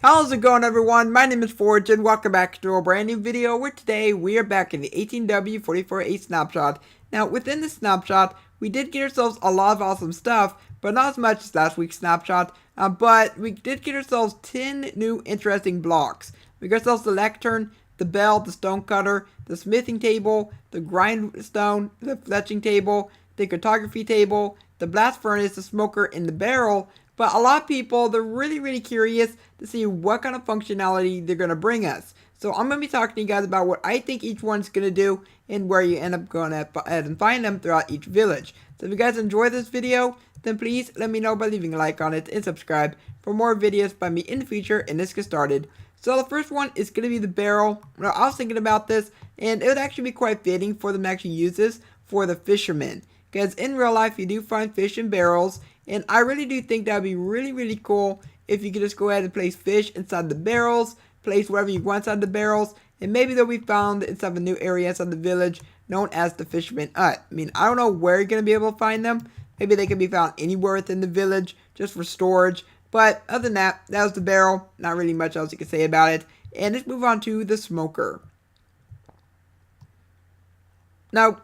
How's it going, everyone? My name is Forge and welcome back to a brand new video where today we are back in the 18w44a Snapshot. Now within the snapshot we did get ourselves a lot of awesome stuff, but not as much as last week's snapshot, but we did get ourselves 10 new interesting blocks. We got ourselves the Lectern, the bell, the Stonecutter, the smithing table, the grindstone, the fletching table, the cartography table, the blast furnace, the smoker, and the barrel. But a lot of people, they're really curious to see what kind of functionality they're going to bring us. So I'm going to be talking to you guys about what I think each one's going to do and where you end up going to ahead and find them throughout each village. So if you guys enjoy this video, then please let me know by leaving a like on it and subscribe for more videos by me in the future, and let's get started. So the first one is going to be the barrel. Now, I was thinking about this, and it would actually be quite fitting for them to actually use this for the fishermen. Because in real life, you do find fish in barrels, and I really do think that would be really cool if you could just go ahead and place fish inside the barrels, place whatever you want inside the barrels, and maybe they'll be found inside a new area inside the village known as the Fisherman Hut. I mean, I don't know where you're going to be able to find them. Maybe they can be found anywhere within the village just for storage. But other than that, that was the barrel. Not really much else you can say about it. And let's move on to the smoker. Now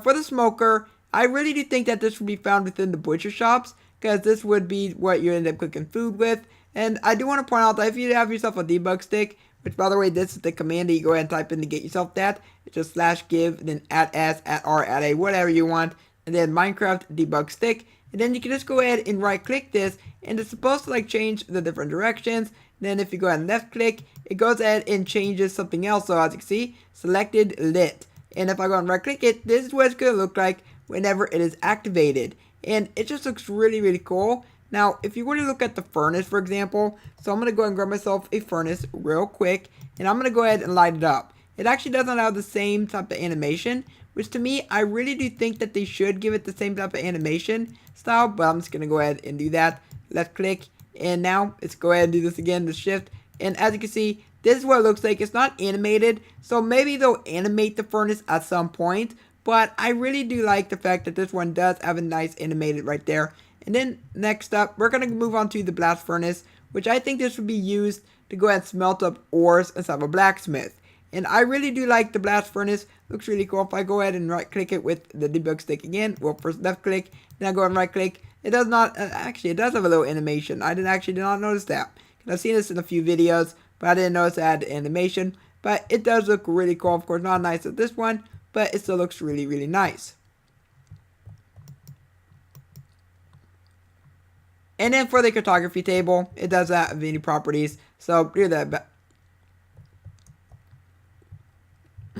for the smoker, I really do think that this would be found within the butcher shops, because this would be what you end up cooking food with. And I do want to point out that if you have yourself a debug stick, which by the way, this is the command that you go ahead and type in to get yourself that. It's just /give, then @s, @r, @a, whatever you want, and then Minecraft debug stick. And then you can just go ahead and right click this, and it's supposed to like change the different directions. Then if you go ahead and left click, it goes ahead and changes something else. So as you can see, selected lit. And if I go and right click it, this is what it's going to look like whenever it is activated. And it just looks really cool. Now, if you were to look at the furnace, for example, so I'm going to go and grab myself a furnace real quick, and I'm going to go ahead and light it up. It actually doesn't have the same type of animation, which to me, I really do think that they should give it the same type of animation style, but I'm just going to go ahead and do that. Left click, and now let's go ahead and do this again, the shift. And as you can see, this is what it looks like. It's not animated, so maybe they'll animate the furnace at some point, but I really do like the fact that this one does have a nice animated right there. And then next up, we're going to move on to the blast furnace, which I think this would be used to go ahead and smelt up ores inside of a blacksmith. And I really do like the blast furnace. Looks really cool. If I go ahead and right click it with the debug stick again, well, first left click, then I go ahead and right click. It does not, actually it does have a little animation. I did not notice that. I've seen this in a few videos, but I didn't notice it had animation. But it does look really cool. Of course, not nice as this one, but it still looks really nice. And then for the cartography table, it does have many properties. So do that.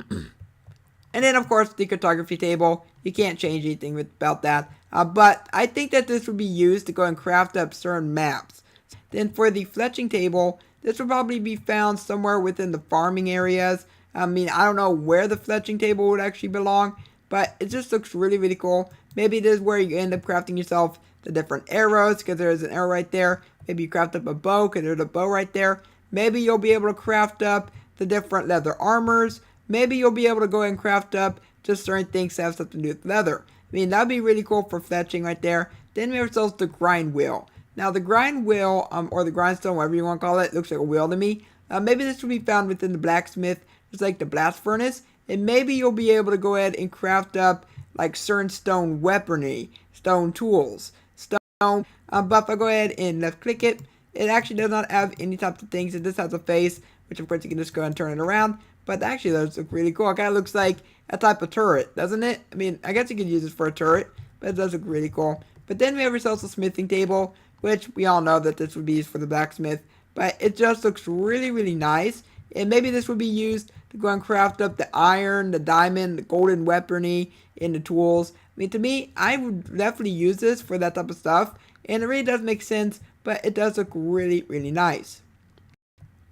And then of course the cartography table, you can't change anything about that. But I think that this would be used to go and craft up certain maps. Then for the fletching table, this will probably be found somewhere within the farming areas. I mean, I don't know where the fletching table would actually belong, but it just looks really cool. Maybe this is where you end up crafting yourself the different arrows, because there's an arrow right there. Maybe you craft up a bow, because there's a bow right there. Maybe you'll be able to craft up the different leather armors. Maybe you'll be able to go and craft up just certain things that have something to do with leather. I mean, that'd be really cool for fletching right there. Then we have ourselves the grind wheel. Now the grind wheel, or the grindstone, whatever you want to call it, looks like a wheel to me. Maybe this will be found within the blacksmith, just like the blast furnace. And maybe you'll be able to go ahead and craft up like certain stone weaponry, stone tools, stone. But if I go ahead and left click it, it actually does not have any types of things. It just has a face, which of course you can just go and turn it around. But actually those look really cool. It kind of looks like a type of turret, doesn't it? I mean, I guess you could use this for a turret, but it does look really cool. But then we have ourselves a smithing table, which we all know that this would be used for the blacksmith. But it just looks really nice. And maybe this would be used to go and craft up the iron, the diamond, the golden weaponry, and the tools. I mean, to me, I would definitely use this for that type of stuff. And it really does make sense, but it does look really nice.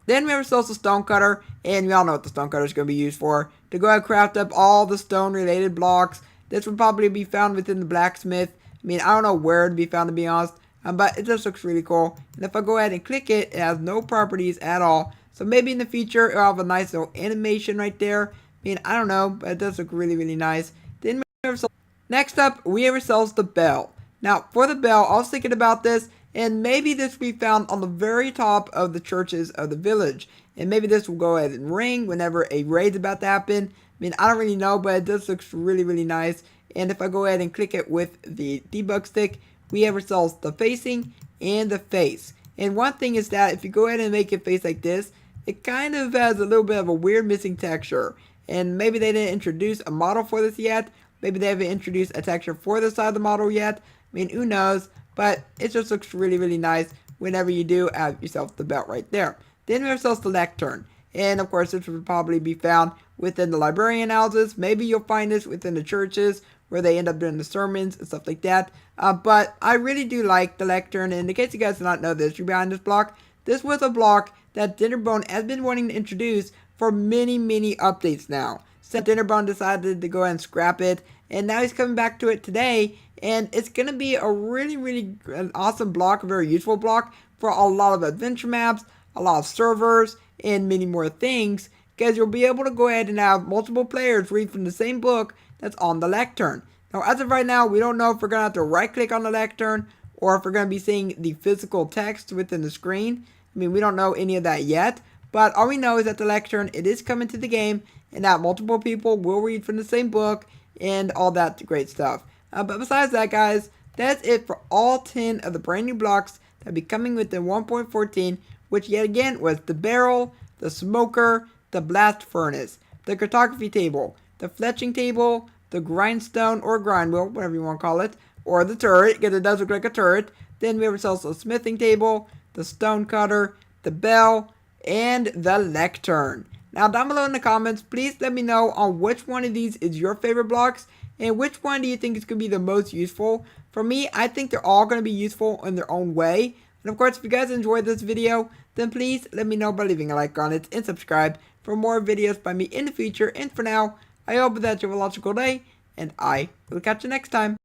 Then we have ourselves a stonecutter, and we all know what the stonecutter is going to be used for. To go ahead and craft up all the stone-related blocks. This would probably be found within the blacksmith. I mean, I don't know where it would be found, to be honest. But it just looks really cool. And if I go ahead and click it, it has no properties at all. So maybe in the future, it'll have a nice little animation right there. I mean, I don't know, but it does look really nice. Then we have ourselves, next up, we have ourselves the bell. Now, for the bell, I was thinking about this, And maybe this will be found on the very top of the churches of the village. And maybe this will go ahead and ring whenever a raid's about to happen. I mean, I don't really know, but it does look really, really nice. And if I go ahead and click it with the debug stick, we have ourselves the facing and the face. And one thing is that if you go ahead and make it face like this, it kind of has a little bit of a weird missing texture. And maybe they didn't introduce a model for this yet. Maybe they haven't introduced a texture for the side of the model yet. I mean, who knows? But it just looks really, really nice whenever you do have yourself the belt right there. Then we have ourselves the Lectern. And of course, this would probably be found within the librarian houses. Maybe you'll find this within the churches where they end up doing the sermons and stuff like that. But I really do like the Lectern. And in case you guys do not know the history behind this block, this was a block that Dinnerbone has been wanting to introduce for many, many updates now. So Dinnerbone decided to go ahead and scrap it. And now he's coming back to it today. And it's going to be a really, really an awesome block, a very useful block for a lot of adventure maps, a lot of servers, and many more things. Because you'll be able to go ahead and have multiple players read from the same book that's on the Lectern. Now, as of right now, we don't know if we're going to have to right-click on the Lectern or if we're going to be seeing the physical text within the screen. I mean, we don't know any of that yet. But all we know is that the Lectern, it is coming to the game and that multiple people will read from the same book and all that great stuff. But besides that, guys, that's it for all 10 of the brand new blocks that will be coming within 1.14, which yet again was the barrel, the smoker, the blast furnace, the cartography table, the fletching table, the grindstone or grind wheel, whatever you want to call it, or the turret, because it does look like a turret. Then we have ourselves a smithing table, the stonecutter, the bell, and the lectern. Now down below in the comments, please let me know on which one of these is your favorite blocks and which one do you think is going to be the most useful. For me, I think they're all going to be useful in their own way. And of course, if you guys enjoyed this video, then please let me know by leaving a like on it and subscribe for more videos by me in the future. And for now, I hope that you have a logical day, and I will catch you next time.